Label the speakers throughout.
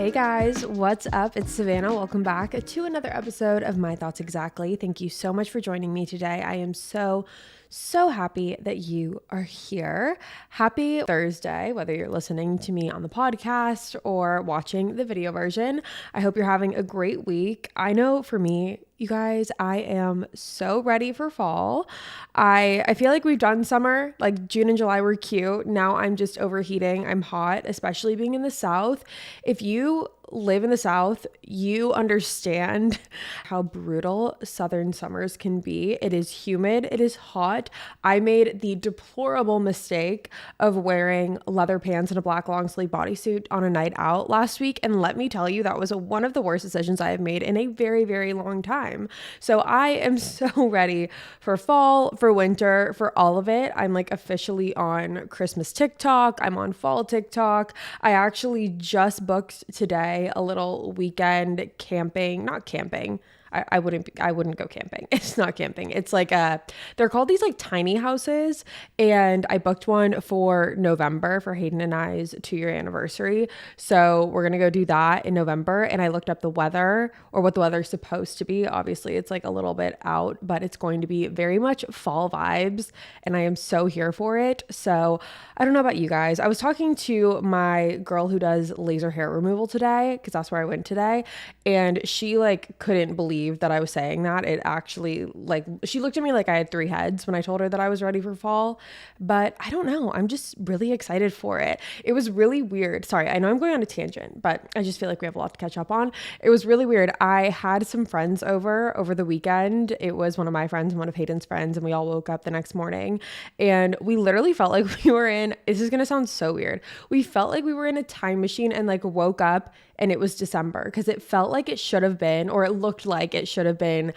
Speaker 1: Hey guys, what's up? It's Savannah. Welcome back to another episode of My Thoughts Exactly. Thank you so much for joining me today. I am so happy that you are here. Happy Thursday, whether you're listening to me on the podcast or watching the video version. I hope you're having a great week. I know for me, you guys, I am so ready for fall. I feel like we've done summer, like June and July were cute. Now I'm just overheating. I'm hot, especially being in the South. If you live in the South, you understand how brutal Southern summers can be. It is humid. It is hot. I made the deplorable mistake of wearing leather pants and a black long sleeve bodysuit on a night out last week. And let me tell you, that was one of the worst decisions I have made in a very, very long time. So I am so ready for fall, for winter, for all of it. I'm like officially on Christmas TikTok. I'm on fall TikTok. I actually just booked today a little weekend camping, not camping. I wouldn't go camping. It's not camping. It's like they're called these like tiny houses. And I booked one for November for Hayden and I's 2-year anniversary. So we're going to go do that in November. And I looked up the weather, or what the weather's supposed to be. Obviously it's like a little bit out, but it's going to be very much fall vibes. And I am so here for it. So I don't know about you guys. I was talking to my girl who does laser hair removal today, because that's where I went today. And she like couldn't believe that I was saying that. It actually, like, she looked at me like I had 3 heads when I told her that I was ready for fall. But I don't know, I'm just really excited for it. It was really weird. Sorry, I know I'm going on a tangent, but I just feel like we have a lot to catch up on. It was really weird. I had some friends over the weekend. It was one of my friends and one of Hayden's friends, and we all woke up the next morning and we literally felt like we were in, this is gonna sound so weird, we felt like we were in a time machine and like woke up and it was December, because it felt like it should have been, or it looked like it should have been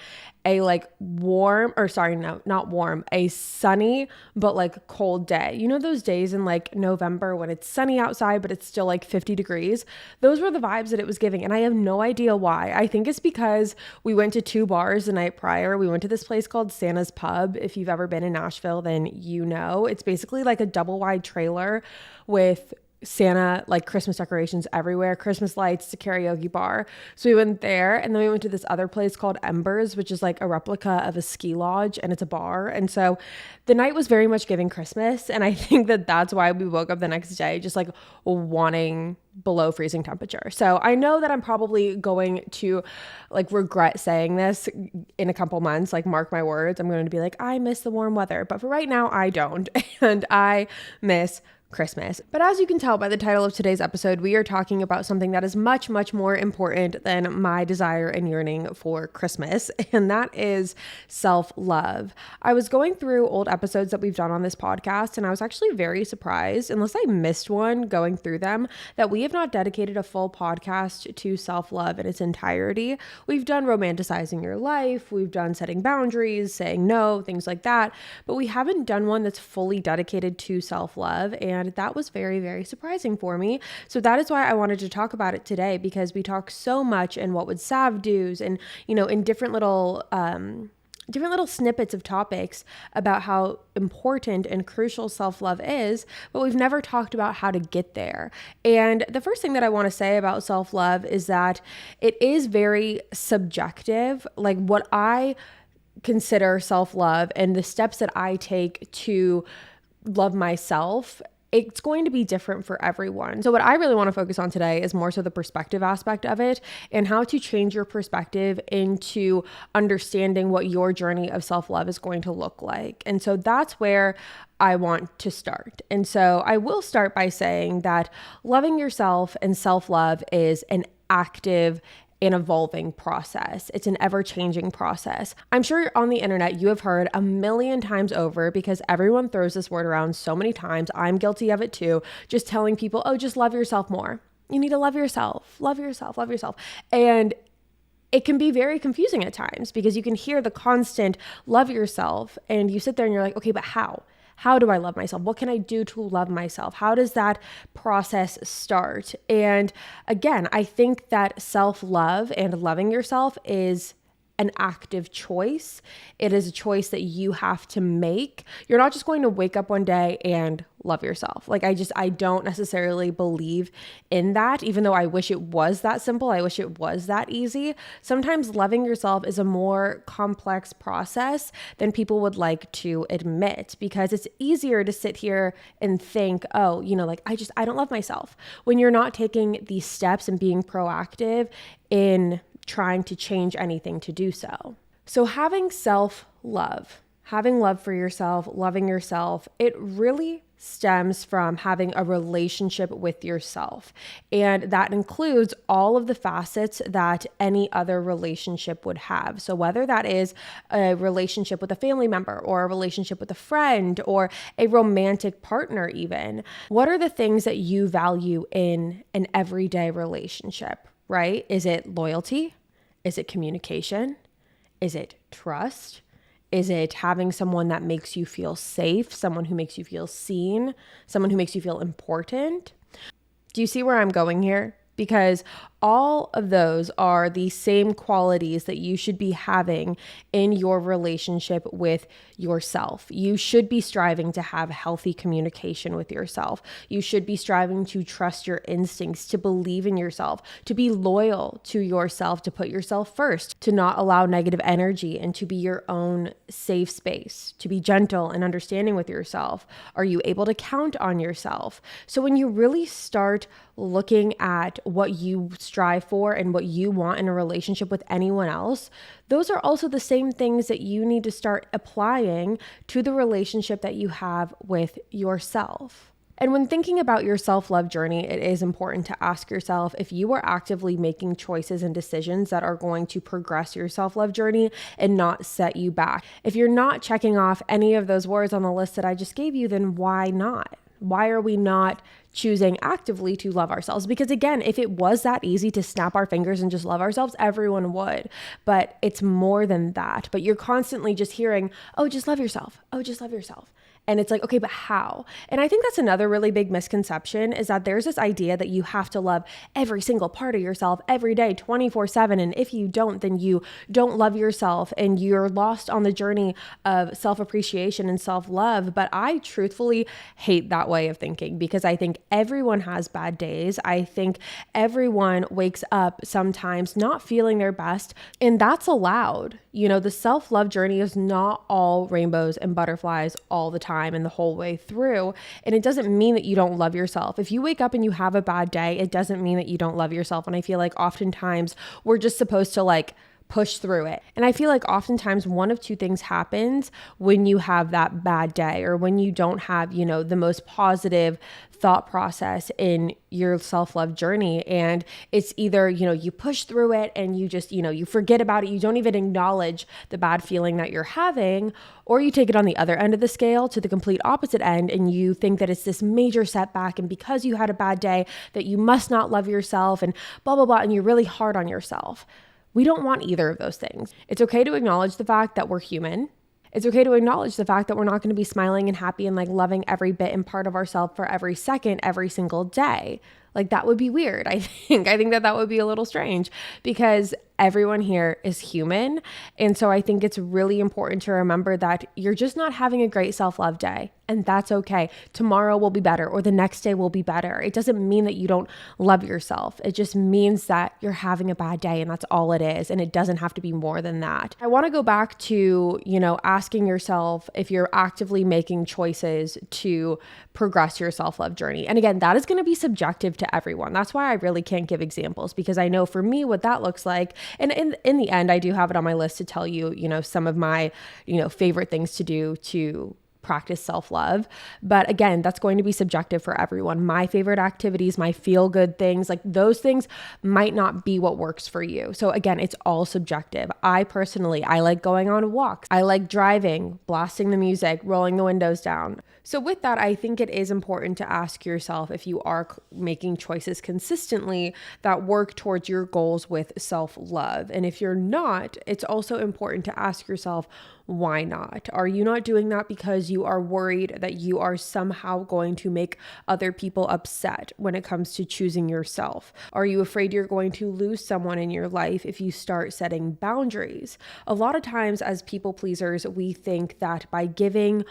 Speaker 1: a like warm, or sorry, no, not warm, a sunny, but like cold day. You know, those days in like November when it's sunny outside, but it's still like 50 degrees. Those were the vibes that it was giving. And I have no idea why. I think it's because we went to 2 bars the night prior. We went to this place called Santa's Pub. If you've ever been in Nashville, then you know. It's basically like a double wide trailer with Santa, like Christmas decorations everywhere, Christmas lights, it's a karaoke bar. So we went there, and then we went to this other place called Embers, which is like a replica of a ski lodge, and it's a bar. And so the night was very much giving Christmas. And I think that that's why we woke up the next day just like wanting below freezing temperature. So I know that I'm probably going to like regret saying this in a couple months, like mark my words, I'm going to be like, I miss the warm weather. But for right now, I don't. And I miss Christmas. But as you can tell by the title of today's episode, we are talking about something that is much, much more important than my desire and yearning for Christmas, and that is self-love. I was going through old episodes that we've done on this podcast, and I was actually very surprised, unless I missed one going through them, that we have not dedicated a full podcast to self-love in its entirety. We've done romanticizing your life, we've done setting boundaries, saying no, things like that, but we haven't done one that's fully dedicated to self-love. And that was very, very surprising for me. So that is why I wanted to talk about it today, because we talk so much in What Would Sav Do's and, you know, in different little snippets of topics about how important and crucial self-love is, but we've never talked about how to get there. And the first thing that I want to say about self-love is that it is very subjective. Like what I consider self-love and the steps that I take to love myself, it's going to be different for everyone. So what I really want to focus on today is more so the perspective aspect of it and how to change your perspective into understanding what your journey of self-love is going to look like. And so that's where I want to start. And so I will start by saying that loving yourself and self-love is an active an evolving process. It's an ever-changing process. I'm sure on the internet you have heard a million times over, because everyone throws this word around so many times. I'm guilty of it too. Just telling people, oh, just love yourself more. You need to love yourself, love yourself, love yourself. And it can be very confusing at times, because you can hear the constant love yourself and you sit there and you're like, okay, but how? How do I love myself? What can I do to love myself? How does that process start? And again, I think that self-love and loving yourself is an active choice. It is a choice that you have to make. You're not just going to wake up one day and love yourself. Like I don't necessarily believe in that, even though I wish it was that simple. I wish it was that easy. Sometimes loving yourself is a more complex process than people would like to admit, because it's easier to sit here and think, oh, like I don't love myself, when you're not taking these steps and being proactive in trying to change anything to do so. So having self-love, having love for yourself, loving yourself, it really stems from having a relationship with yourself. And that includes all of the facets that any other relationship would have. So whether that is a relationship with a family member or a relationship with a friend or a romantic partner even, what are the things that you value in an everyday relationship, right? Is it loyalty? Is it communication? Is it trust? Is it having someone that makes you feel safe, someone who makes you feel seen, someone who makes you feel important? Do you see where I'm going here? Because all of those are the same qualities that you should be having in your relationship with yourself. You should be striving to have healthy communication with yourself. You should be striving to trust your instincts, to believe in yourself, to be loyal to yourself, to put yourself first, to not allow negative energy, and to be your own safe space, to be gentle and understanding with yourself. Are you able to count on yourself? So when you really start looking at what you strive for and what you want in a relationship with anyone else, those are also the same things that you need to start applying to the relationship that you have with yourself. And when thinking about your self-love journey, it is important to ask yourself if you are actively making choices and decisions that are going to progress your self-love journey and not set you back. If you're not checking off any of those words on the list that I just gave you, then why not? Why are we not choosing actively to love ourselves? Because again, if it was that easy to snap our fingers and just love ourselves, everyone would. But it's more than that. But you're constantly just hearing, oh, just love yourself. Oh, just love yourself. And it's like, okay, but how? And I think that's another really big misconception, is that there's this idea that you have to love every single part of yourself every day, 24/7. And if you don't, then you don't love yourself and you're lost on the journey of self-appreciation and self-love. But I truthfully hate that way of thinking, because I think everyone has bad days. I think everyone wakes up sometimes not feeling their best, and that's allowed. The self-love journey is not all rainbows and butterflies all the time and the whole way through. And it doesn't mean that you don't love yourself. If you wake up and you have a bad day, it doesn't mean that you don't love yourself. And I feel like oftentimes we're just supposed to push through it. And I feel like oftentimes one of two things happens when you have that bad day, or when you don't have, the most positive thought process in your self-love journey. And it's either, you push through it and you just, you forget about it. You don't even acknowledge the bad feeling that you're having, or you take it on the other end of the scale to the complete opposite end. And you think that it's this major setback. And because you had a bad day, that you must not love yourself and blah, blah, blah. And you're really hard on yourself. We don't want either of those things. It's okay to acknowledge the fact that we're human. It's okay to acknowledge the fact that we're not going to be smiling and happy and loving every bit and part of ourselves for every second, every single day. That would be weird. I think that would be a little strange, because everyone here is human. And so I think it's really important to remember that you're just not having a great self-love day, and that's okay. Tomorrow will be better, or the next day will be better. It doesn't mean that you don't love yourself. It just means that you're having a bad day, and that's all it is. And it doesn't have to be more than that. I want to go back to, asking yourself if you're actively making choices to progress your self-love journey. And again, that is going to be subjective to everyone. That's why I really can't give examples, because I know for me what that looks like. And in the end, I do have it on my list to tell you, some of my, favorite things to do to practice self-love. But again, that's going to be subjective for everyone. My favorite activities, my feel-good things, those things might not be what works for you. So again, it's all subjective. I like going on walks. I like driving, blasting the music, rolling the windows down. So with that, I think it is important to ask yourself if you are making choices consistently that work towards your goals with self-love. And if you're not, it's also important to ask yourself, why not? Are you not doing that because you are worried that you are somehow going to make other people upset when it comes to choosing yourself? Are you afraid you're going to lose someone in your life if you start setting boundaries? A lot of times as people pleasers, we think that by giving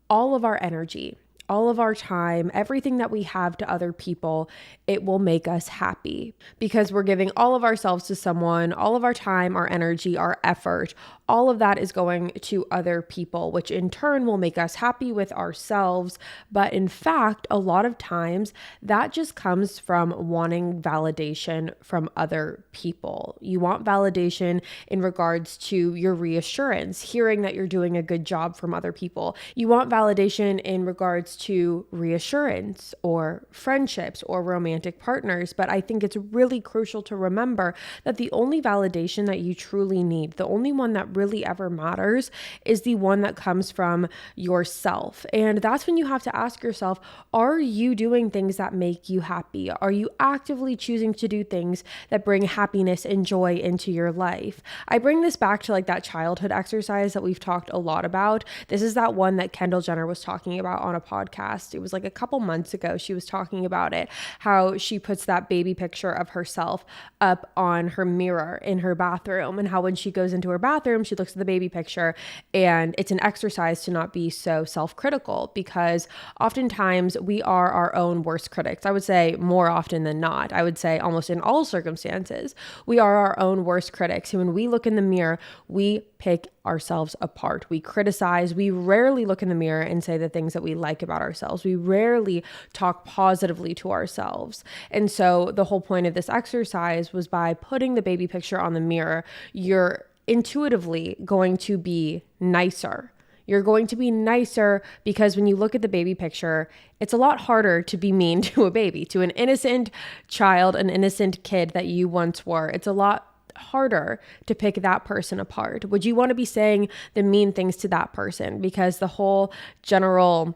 Speaker 1: all of our energy, all of our time, everything that we have to other people, it will make us happy because we're giving all of ourselves to someone, all of our time, our energy, our effort, all of that is going to other people, which in turn will make us happy with ourselves. But in fact, a lot of times that just comes from wanting validation from other people. You want validation in regards to your reassurance, hearing that you're doing a good job from other people. You want validation in regards to reassurance or friendships or romantic partners. But I think it's really crucial to remember that the only validation that you truly need, the only one that really ever matters, is the one that comes from yourself. And that's when you have to ask yourself, are you doing things that make you happy? Are you actively choosing to do things that bring happiness and joy into your life? I bring this back to like that childhood exercise that we've talked a lot about. This is that one that Kendall Jenner was talking about on a podcast. It was like a couple months ago. She was talking about it, how she puts that baby picture of herself up on her mirror in her bathroom, and how when she goes into her bathroom, she looks at the baby picture, and it's an exercise to not be so self-critical, because oftentimes we are our own worst critics. I would say more often than not. I would say almost in all circumstances, we are our own worst critics. And when we look in the mirror, we pick ourselves apart. We criticize. We rarely look in the mirror and say the things that we like about ourselves. We rarely talk positively to ourselves. And so the whole point of this exercise was, by putting the baby picture on the mirror, you're intuitively going to be nicer. You're going to be nicer because when you look at the baby picture, it's a lot harder to be mean to a baby, to an innocent child, an innocent kid that you once were. It's a lot harder to pick that person apart. Would you want to be saying the mean things to that person? Because the whole general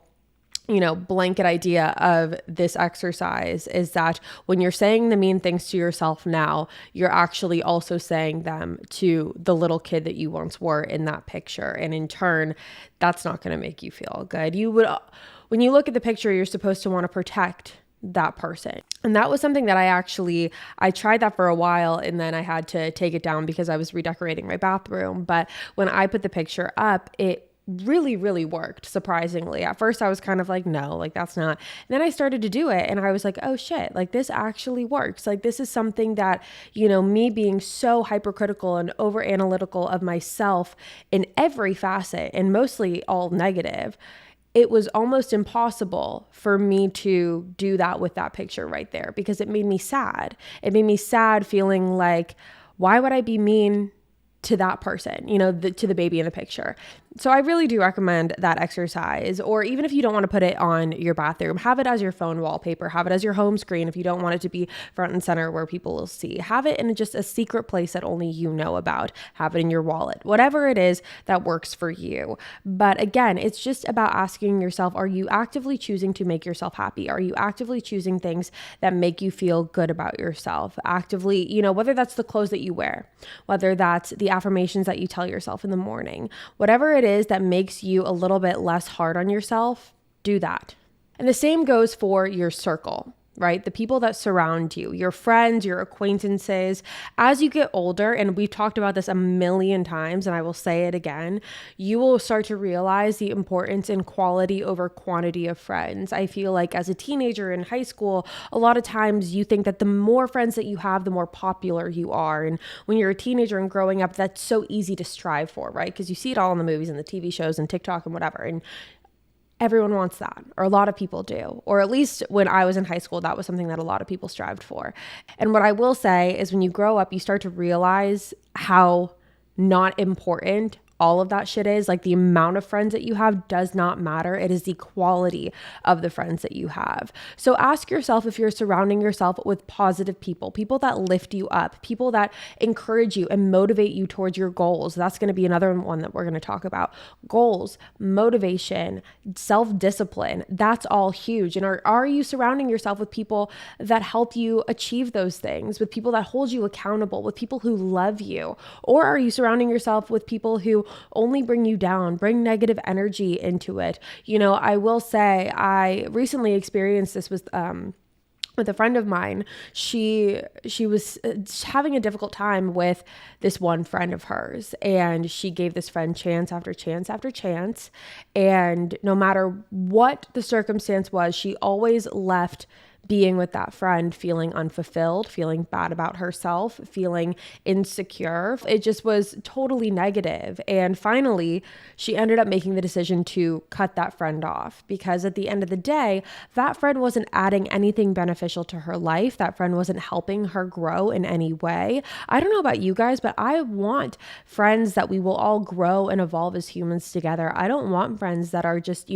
Speaker 1: blanket idea of this exercise is that when you're saying the mean things to yourself now, you're actually also saying them to the little kid that you once were in that picture. And in turn, that's not going to make you feel good. When you look at the picture, you're supposed to want to protect that person. And that was something that I tried that for a while, and then I had to take it down because I was redecorating my bathroom. But when I put the picture up, it really, really worked, surprisingly. At first I was kind of like, no, like that's not. And then I started to do it and I was like, oh shit, like this actually works. Like this is something that, me being so hypercritical and over analytical of myself in every facet, and mostly all negative, it was almost impossible for me to do that with that picture right there, because it made me sad. It made me sad feeling like, why would I be mean to that person, to the baby in the picture? So I really do recommend that exercise. Or even if you don't want to put it on your bathroom, have it as your phone wallpaper, have it as your home screen. If you don't want it to be front and center where people will see, have it in just a secret place that only you know about. Have it in your wallet, whatever it is that works for you. But again, it's just about asking yourself, are you actively choosing to make yourself happy? Are you actively choosing things that make you feel good about yourself? Actively, whether that's the clothes that you wear, whether that's the affirmations that you tell yourself in the morning, whatever it is that makes you a little bit less hard on yourself, do that. And the same goes for your circle, right? The people that surround you, your friends, your acquaintances. As you get older, and we've talked about this a million times, and I will say it again, you will start to realize the importance in quality over quantity of friends. I feel like as a teenager in high school, a lot of times you think that the more friends that you have, the more popular you are. And when you're a teenager and growing up, that's so easy to strive for, right? Because you see it all in the movies and the TV shows and TikTok and whatever. And everyone wants that, or a lot of people do. Or at least when I was in high school, that was something that a lot of people strived for. And what I will say is when you grow up, you start to realize how not important all of that shit is. Like the amount of friends that you have does not matter. It is the quality of the friends that you have. So ask yourself if you're surrounding yourself with positive people, people that lift you up, people that encourage you and motivate you towards your goals. That's going to be another one that we're going to talk about. Goals, motivation, self-discipline. That's all huge. And are you surrounding yourself with people that help you achieve those things, with people that hold you accountable, with people who love you? Or are you surrounding yourself with people who only bring you down, bring negative energy into it. You know, I will say I recently experienced this with a friend of mine. She was having a difficult time with this one friend of hers, and she gave this friend chance after chance after chance, and no matter what the circumstance was, she always left being with that friend feeling unfulfilled, feeling bad about herself, feeling insecure. It just was totally negative. And finally, she ended up making the decision to cut that friend off, because at the end of the day, that friend wasn't adding anything beneficial to her life. That friend wasn't helping her grow in any way. I don't know about you guys, but I want friends that we will all grow and evolve as humans together. I don't want friends that are just,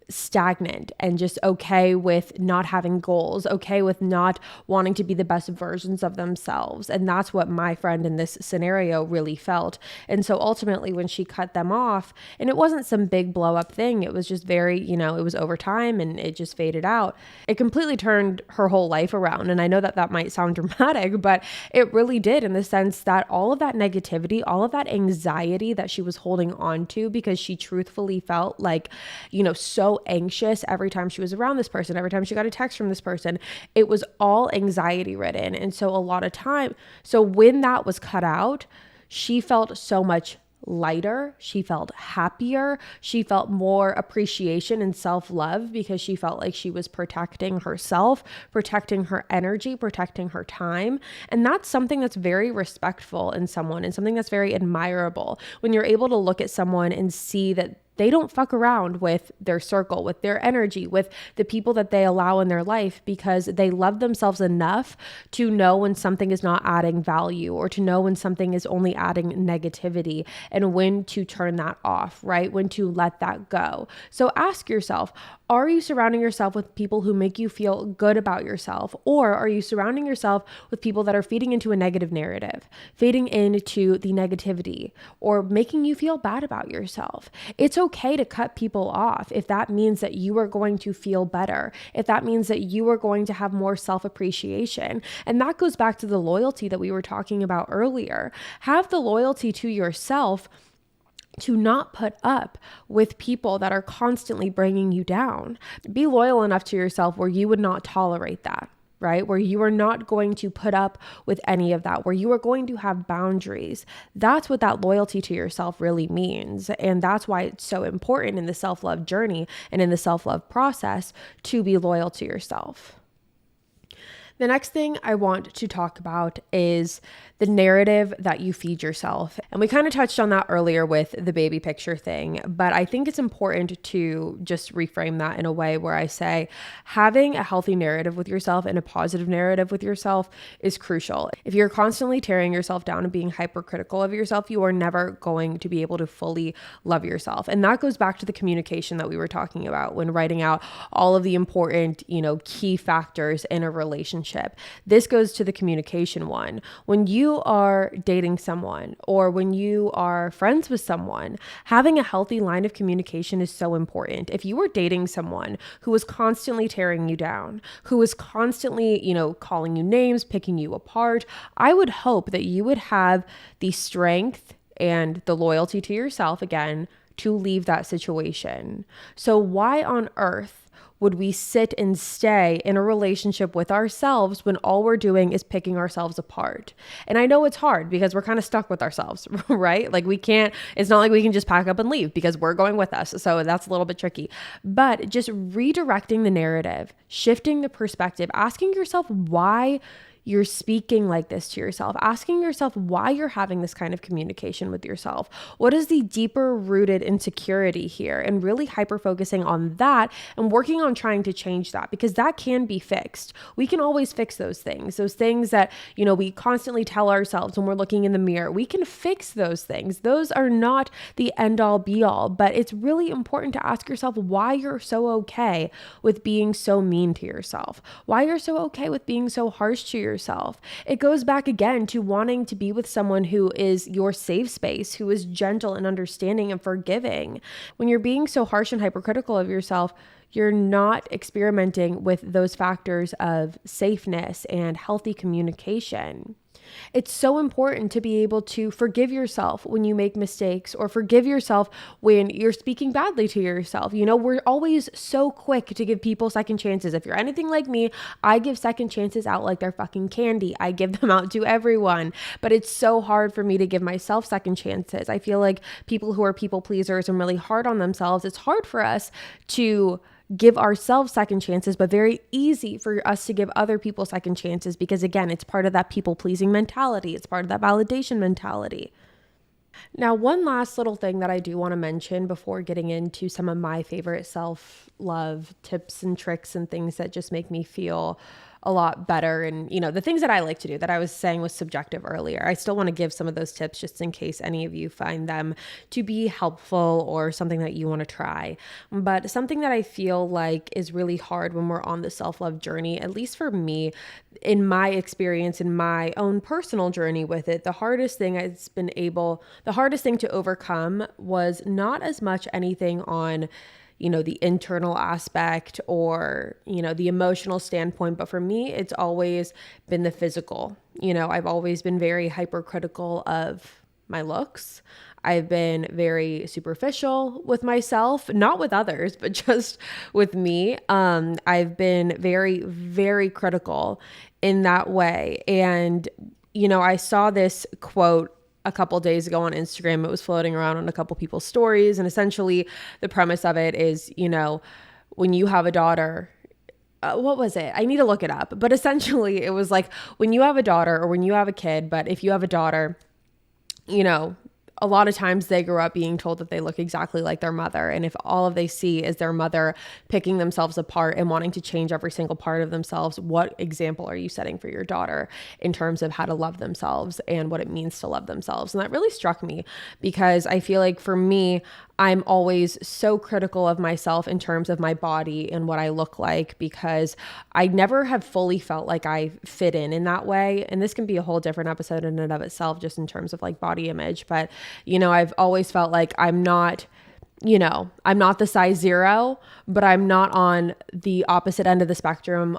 Speaker 1: stagnant and just okay with not having goals, okay with not wanting to be the best versions of themselves. And that's what my friend in this scenario really felt. And so ultimately, when she cut them off, and it wasn't some big blow up thing, it was just very, it was over time and it just faded out. It completely turned her whole life around. And I know that might sound dramatic, but it really did, in the sense that all of that negativity, all of that anxiety that she was holding on to, because she truthfully felt like, so anxious every time she was around this person, every time she got a text from this person, it was all anxiety ridden. And so when that was cut out, she felt so much lighter. She felt happier. She felt more appreciation and self-love, because she felt like she was protecting herself, protecting her energy, protecting her time. And that's something that's very respectful in someone, and something that's very admirable, when you're able to look at someone and see that they don't fuck around with their circle, with their energy, with the people that they allow in their life, because they love themselves enough to know when something is not adding value, or to know when something is only adding negativity, and when to turn that off, right? When to let that go. So ask yourself, are you surrounding yourself with people who make you feel good about yourself? Or are you surrounding yourself with people that are feeding into a negative narrative, feeding into the negativity, or making you feel bad about yourself? It's okay to cut people off if that means that you are going to feel better, if that means that you are going to have more self-appreciation. And that goes back to the loyalty that we were talking about earlier. Have the loyalty to yourself to not put up with people that are constantly bringing you down. Be loyal enough to yourself where you would not tolerate that, right? Where you are not going to put up with any of that, where you are going to have boundaries. That's what that loyalty to yourself really means. And that's why it's so important in the self-love journey and in the self-love process to be loyal to yourself. The next thing I want to talk about is the narrative that you feed yourself. And we kind of touched on that earlier with the baby picture thing, but I think it's important to just reframe that in a way where I say having a healthy narrative with yourself and a positive narrative with yourself is crucial. If you're constantly tearing yourself down and being hypercritical of yourself, you are never going to be able to fully love yourself. And that goes back to the communication that we were talking about when writing out all of the important, key factors in a relationship. This goes to the communication one. When you are dating someone, or when you are friends with someone, having a healthy line of communication is so important. If you are dating someone who is constantly tearing you down, who is constantly, calling you names, picking you apart, I would hope that you would have the strength and the loyalty to yourself, again, to leave that situation. So why on earth would we sit and stay in a relationship with ourselves when all we're doing is picking ourselves apart? And I know it's hard because we're kind of stuck with ourselves, right? Like it's not like we can just pack up and leave because we're going with us. So that's a little bit tricky. But just redirecting the narrative, shifting the perspective, asking yourself why you're speaking like this to yourself, asking yourself why you're having this kind of communication with yourself. What is the deeper rooted insecurity here? And really hyper focusing on that and working on trying to change that, because that can be fixed. We can always fix those things that, we constantly tell ourselves when we're looking in the mirror. We can fix those things. Those are not the end all be all, but it's really important to ask yourself why you're so okay with being so mean to yourself, why you're so okay with being so harsh to yourself. It goes back again to wanting to be with someone who is your safe space, who is gentle and understanding and forgiving. When you're being so harsh and hypercritical of yourself, you're not experimenting with those factors of safeness and healthy communication. It's so important to be able to forgive yourself when you make mistakes, or forgive yourself when you're speaking badly to yourself. We're always so quick to give people second chances. If you're anything like me, I give second chances out like they're fucking candy. I give them out to everyone, but it's so hard for me to give myself second chances. I feel like people who are people pleasers and really hard on themselves, it's hard for us to give ourselves second chances, but very easy for us to give other people second chances, because again, it's part of that people pleasing mentality. It's part of that validation mentality. Now, one last little thing that I do want to mention before getting into some of my favorite self-love tips and tricks and things that just make me feel a lot better. And, the things that I like to do that I was saying was subjective earlier. I still want to give some of those tips just in case any of you find them to be helpful or something that you want to try. But something that I feel like is really hard when we're on the self-love journey, at least for me, in my experience, in my own personal journey with it, the hardest thing to overcome was not as much anything on the internal aspect or, the emotional standpoint. But for me, it's always been the physical. I've always been very hypercritical of my looks. I've been very superficial with myself, not with others, but just with me. I've been very, very critical in that way. And, I saw this quote a couple days ago on Instagram. It was floating around on a couple people's stories. And essentially the premise of it is, when you have a daughter, what was it? I need to look it up. But essentially it was like when you have a daughter or when you have a kid, but if you have a daughter, a lot of times they grow up being told that they look exactly like their mother. And if all of they see is their mother picking themselves apart and wanting to change every single part of themselves, what example are you setting for your daughter in terms of how to love themselves and what it means to love themselves? And that really struck me, because I feel like for me, I'm always so critical of myself in terms of my body and what I look like, because I never have fully felt like I fit in that way. And this can be a whole different episode in and of itself, just in terms of like body image. But, I've always felt like I'm not the size 0, but I'm not on the opposite end of the spectrum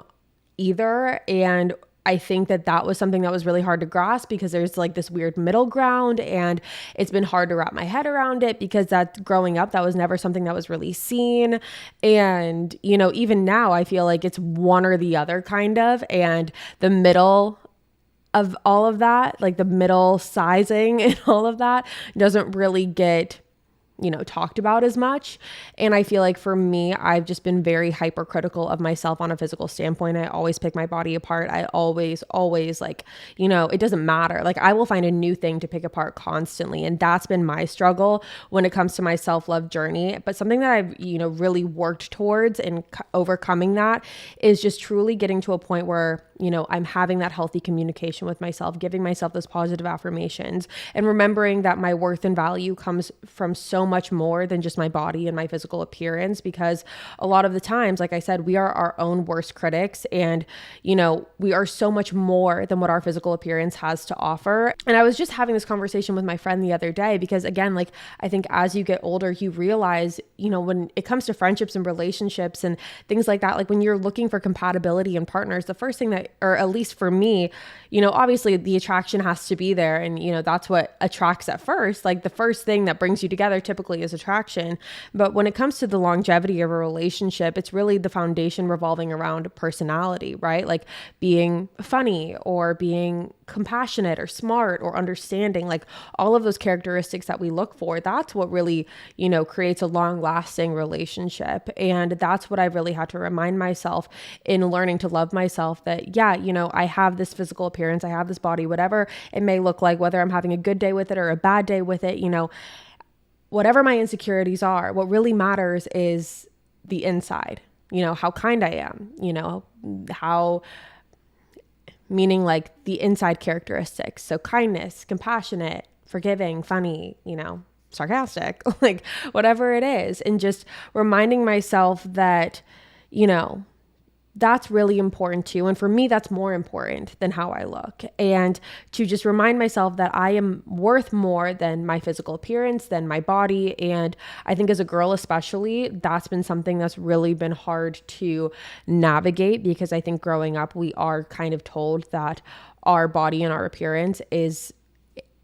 Speaker 1: either. And I think that was something that was really hard to grasp, because there's like this weird middle ground, and it's been hard to wrap my head around it, because that growing up, that was never something that was really seen. And, even now I feel like it's one or the other kind of, and the middle of all of that, like the middle sizing and all of that, doesn't really get talked about as much. And I feel like for me, I've just been very hypercritical of myself on a physical standpoint. I always pick my body apart. I always like, it doesn't matter. Like I will find a new thing to pick apart constantly. And that's been my struggle when it comes to my self-love journey. But something that I've, really worked towards and overcoming that is just truly getting to a point where, I'm having that healthy communication with myself, giving myself those positive affirmations, and remembering that my worth and value comes from so much more than just my body and my physical appearance. Because a lot of the times, like I said, we are our own worst critics, and, we are so much more than what our physical appearance has to offer. And I was just having this conversation with my friend the other day, because again, like I think as you get older, you realize, when it comes to friendships and relationships and things like that, like when you're looking for compatibility in partners, the first thing that, or at least for me, obviously the attraction has to be there. And, that's what attracts at first. Like the first thing that brings you together typically is attraction. But when it comes to the longevity of a relationship, it's really the foundation revolving around personality, right? Like being funny or being compassionate or smart or understanding, like all of those characteristics that we look for. That's what really, creates a long lasting relationship. And that's what I really had to remind myself in learning to love myself, that yeah, I have this physical appearance, I have this body, whatever it may look like, whether I'm having a good day with it or a bad day with it, whatever my insecurities are, what really matters is the inside, how kind I am, how, meaning like the inside characteristics. So kindness, compassionate, forgiving, funny, sarcastic, like whatever it is. And just reminding myself that, that's really important too. And for me, that's more important than how I look. And to just remind myself that I am worth more than my physical appearance, than my body. And I think as a girl, especially, that's been something that's really been hard to navigate, because I think growing up, we are kind of told that our body and our appearance is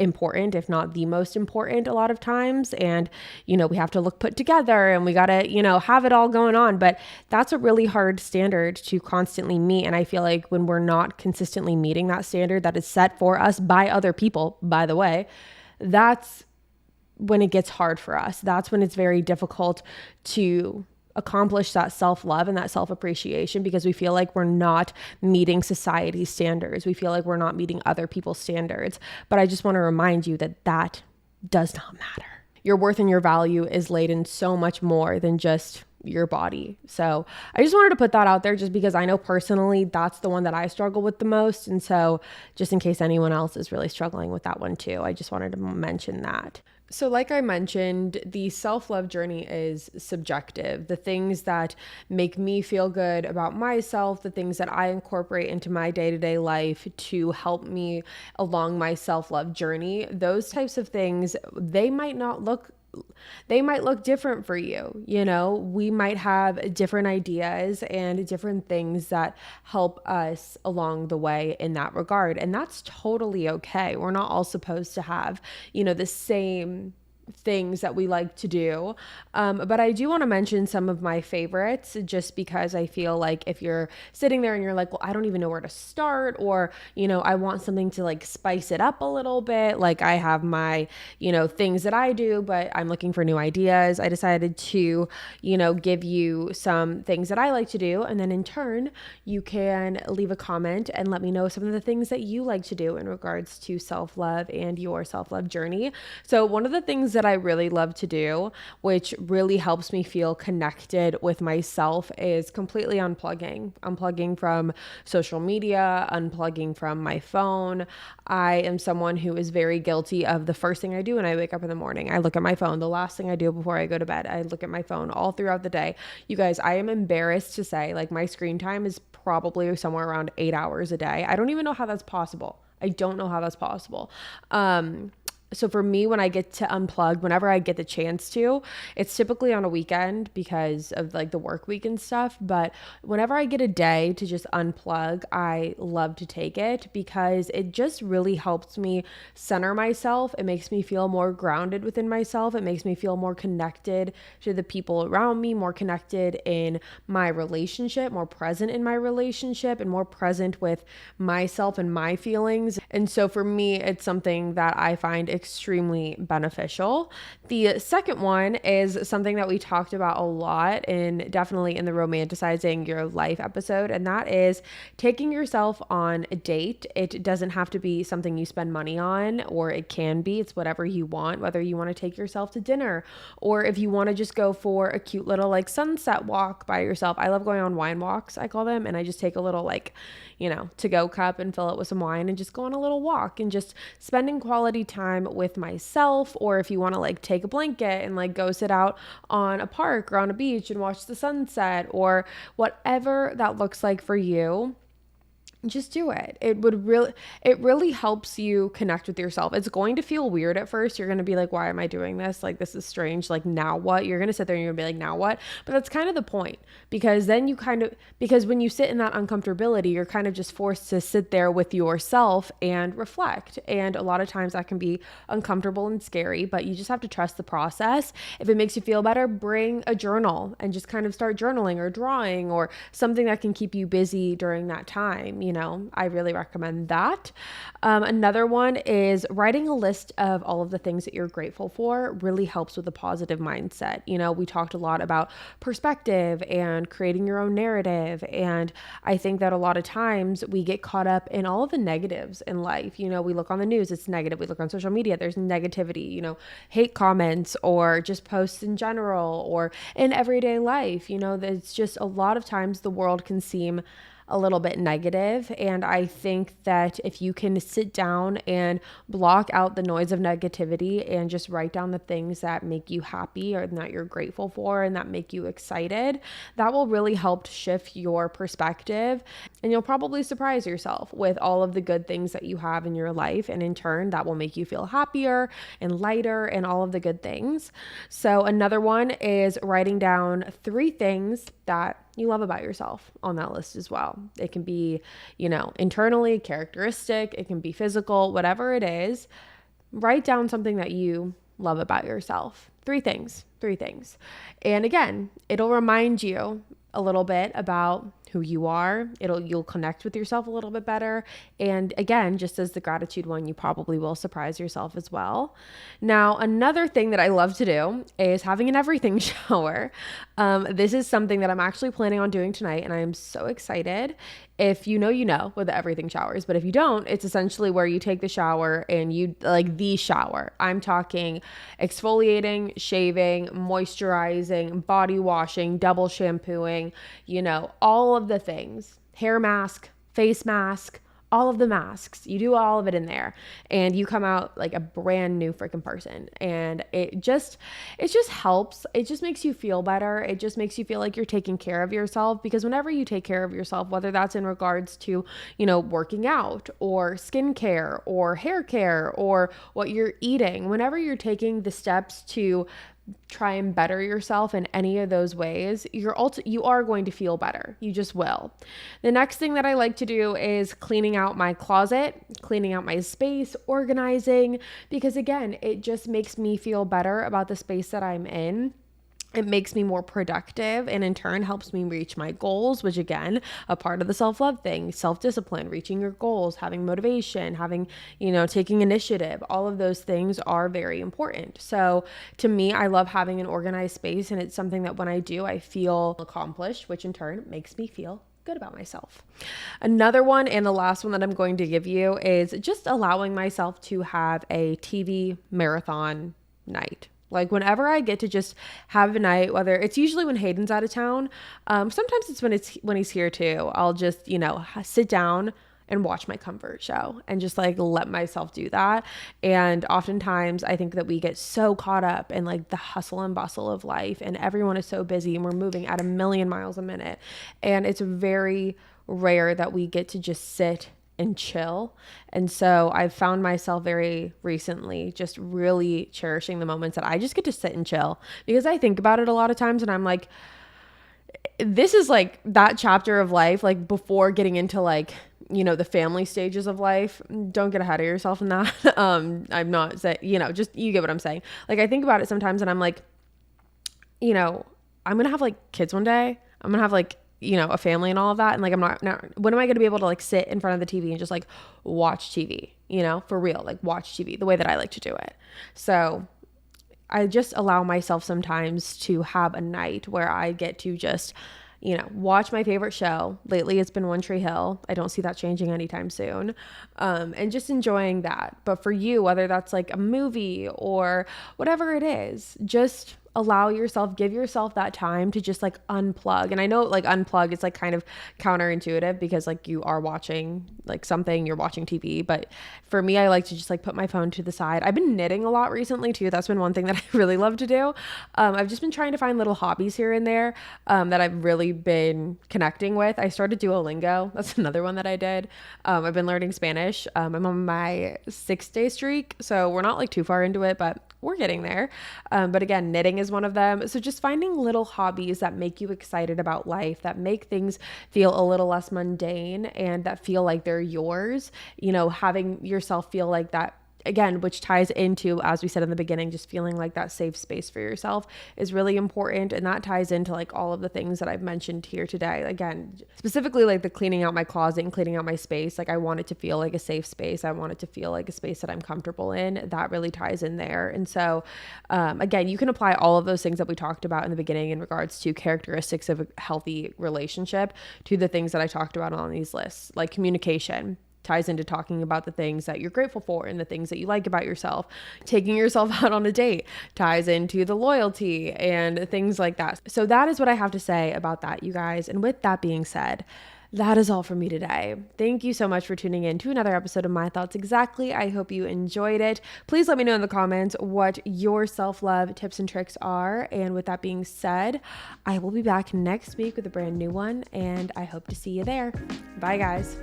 Speaker 1: important, if not the most important a lot of times. And, we have to look put together and we got to, have it all going on. But that's a really hard standard to constantly meet. And I feel like when we're not consistently meeting that standard that is set for us by other people, by the way, that's when it gets hard for us. That's when it's very difficult to accomplish that self-love and that self-appreciation, because we feel like we're not meeting society's standards. We feel like we're not meeting other people's standards. But I just want to remind you that that does not matter. Your worth and your value is laid in so much more than just your body. So I just wanted to put that out there, just because I know personally that's the one that I struggle with the most. And so just in case anyone else is really struggling with that one too, I just wanted to mention that. So like I mentioned, the self-love journey is subjective. The things that make me feel good about myself, the things that I incorporate into my day-to-day life to help me along my self-love journey, those types of things, they might look different for you. We might have different ideas and different things that help us along the way in that regard. And that's totally okay. We're not all supposed to have, the same things that we like to do. But I do want to mention some of my favorites, just because I feel like if you're sitting there and you're like, well, I don't even know where to start, or, I want something to like spice it up a little bit. Like I have my, things that I do, but I'm looking for new ideas. I decided to, give you some things that I like to do. And then in turn, you can leave a comment and let me know some of the things that you like to do in regards to self-love and your self-love journey. So one of the things that I really love to do, which really helps me feel connected with myself, is completely unplugging from social media, unplugging from my phone. I am someone who is very guilty of the first thing I do when I wake up in the morning. I look at my phone. The last thing I do before I go to bed, I look at my phone all throughout the day. You guys, I am embarrassed to say, like, my screen time is probably somewhere around 8 hours a day. I don't even know how that's possible. I don't know how that's possible. So for me, when I get to unplug, whenever I get the chance to, it's typically on a weekend because of like the work week and stuff. But whenever I get a day to just unplug, I love to take it, because it just really helps me center myself. It makes me feel more grounded within myself. It makes me feel more connected to the people around me, more connected in my relationship, more present in my relationship, and more present with myself and my feelings. And so for me, it's something that I find extremely beneficial. The second one is something that we talked about a lot, and definitely in the romanticizing your life episode, and that is taking yourself on a date. It doesn't have to be something you spend money on, or it can be. It's whatever you want, whether you want to take yourself to dinner, or if you want to just go for a cute little like sunset walk by yourself. I love going on wine walks, I call them, and I just take a little like, to-go cup and fill it with some wine and just go on a little walk and just spending quality time with myself. Or if you want to like take a blanket and like go sit out on a park or on a beach and watch the sunset, or whatever that looks like for you, just do it. It really helps you connect with yourself. It's going to feel weird at first. You're going to be like, why am I doing this? Like, this is strange. Like, now what? You're going to sit there and you're going to be like, now what? But that's kind of the point, because then because when you sit in that uncomfortability, you're kind of just forced to sit there with yourself and reflect. And a lot of times that can be uncomfortable and scary, but you just have to trust the process. If it makes you feel better, bring a journal and just kind of start journaling or drawing or something that can keep you busy during that time. I really recommend that. Another one is writing a list of all of the things that you're grateful for. Really helps with a positive mindset. We talked a lot about perspective and creating your own narrative. And I think that a lot of times we get caught up in all of the negatives in life. We look on the news, it's negative. We look on social media, there's negativity, hate comments or just posts in general or in everyday life. It's just a lot of times the world can seem a little bit negative. And I think that if you can sit down and block out the noise of negativity and just write down the things that make you happy or that you're grateful for and that make you excited, that will really help shift your perspective. And you'll probably surprise yourself with all of the good things that you have in your life. And in turn, that will make you feel happier and lighter and all of the good things. So another one is writing down 3 things that you love about yourself on that list as well. It can be, internally, characteristic, it can be physical, whatever it is. Write down something that you love about yourself. 3 things. And again, it'll remind you a little bit about who you are. You'll connect with yourself a little bit better. And again, just as the gratitude one, you probably will surprise yourself as well. Now, another thing that I love to do is having an everything shower. This is something that I'm actually planning on doing tonight, and I am so excited. If you know with the everything showers, but if you don't, it's essentially where you take the shower and the shower. I'm talking exfoliating, shaving, moisturizing, body washing, double shampooing, all of the things, hair mask, face mask, all of the masks. You do all of it in there and you come out like a brand new freaking person. And it just helps. It just makes you feel better. It just makes you feel like you're taking care of yourself, because whenever you take care of yourself, whether that's in regards to, working out or skincare or hair care or what you're eating, whenever you're taking the steps to try and better yourself in any of those ways, you are going to feel better. You just will. The next thing that I like to do is cleaning out my closet, cleaning out my space, organizing, because again, it just makes me feel better about the space that I'm in. It makes me more productive and in turn helps me reach my goals, which again, a part of the self-love thing, self-discipline, reaching your goals, having motivation, having, taking initiative. All of those things are very important. So to me, I love having an organized space, and it's something that when I do, I feel accomplished, which in turn makes me feel good about myself. Another one, and the last one that I'm going to give you, is just allowing myself to have a TV marathon night. Like whenever I get to just have a night, whether it's usually when Hayden's out of town, sometimes it's when he's here too. I'll just, sit down and watch my comfort show and just let myself do that. And oftentimes I think that we get so caught up in the hustle and bustle of life, and everyone is so busy and we're moving at 1,000,000 miles a minute. And it's very rare that we get to just sit and chill. And so I've found myself very recently just really cherishing the moments that I just get to sit and chill, because I think about it a lot of times and I'm like, this is that chapter of life, before getting into the family stages of life. Don't get ahead of yourself in that. I'm not saying, just, you get what I'm saying. I think about it sometimes and I'm like, I'm going to have kids one day. I'm going to have a family and all of that. And I'm not, when am I going to be able to sit in front of the TV and just watch TV, for real, watch TV the way that I like to do it. So I just allow myself sometimes to have a night where I get to just, watch my favorite show. Lately, it's been One Tree Hill. I don't see that changing anytime soon. And just enjoying that. But for you, whether that's a movie or whatever it is, just give yourself that time to just unplug. And I know unplug is kind of counterintuitive, because you are watching something, you're watching TV. But for me, I like to just put my phone to the side. I've been knitting a lot recently too. That's been one thing that I really love to do. I've just been trying to find little hobbies here and there that I've really been connecting with. I started Duolingo. That's another one that I did. I've been learning Spanish. I'm on my 6-day streak, so we're not too far into it, but we're getting there. But again, knitting is one of them. So just finding little hobbies that make you excited about life, that make things feel a little less mundane and that feel like they're yours, having yourself feel like that. Again, which ties into, as we said in the beginning, just feeling like that safe space for yourself is really important. And that ties into all of the things that I've mentioned here today. Again, specifically the cleaning out my closet and cleaning out my space. I want it to feel like a safe space. I want it to feel like a space that I'm comfortable in. That really ties in there. And so, again, you can apply all of those things that we talked about in the beginning in regards to characteristics of a healthy relationship to the things that I talked about on these lists, like communication. Ties into talking about the things that you're grateful for and the things that you like about yourself. Taking yourself out on a date ties into the loyalty and things like that. So that is what I have to say about that, you guys. And with that being said, that is all for me today. Thank you so much for tuning in to another episode of My Thoughts Exactly. I hope you enjoyed it. Please let me know in the comments what your self-love tips and tricks are. And with that being said, I will be back next week with a brand new one, and I hope to see you there. Bye, guys.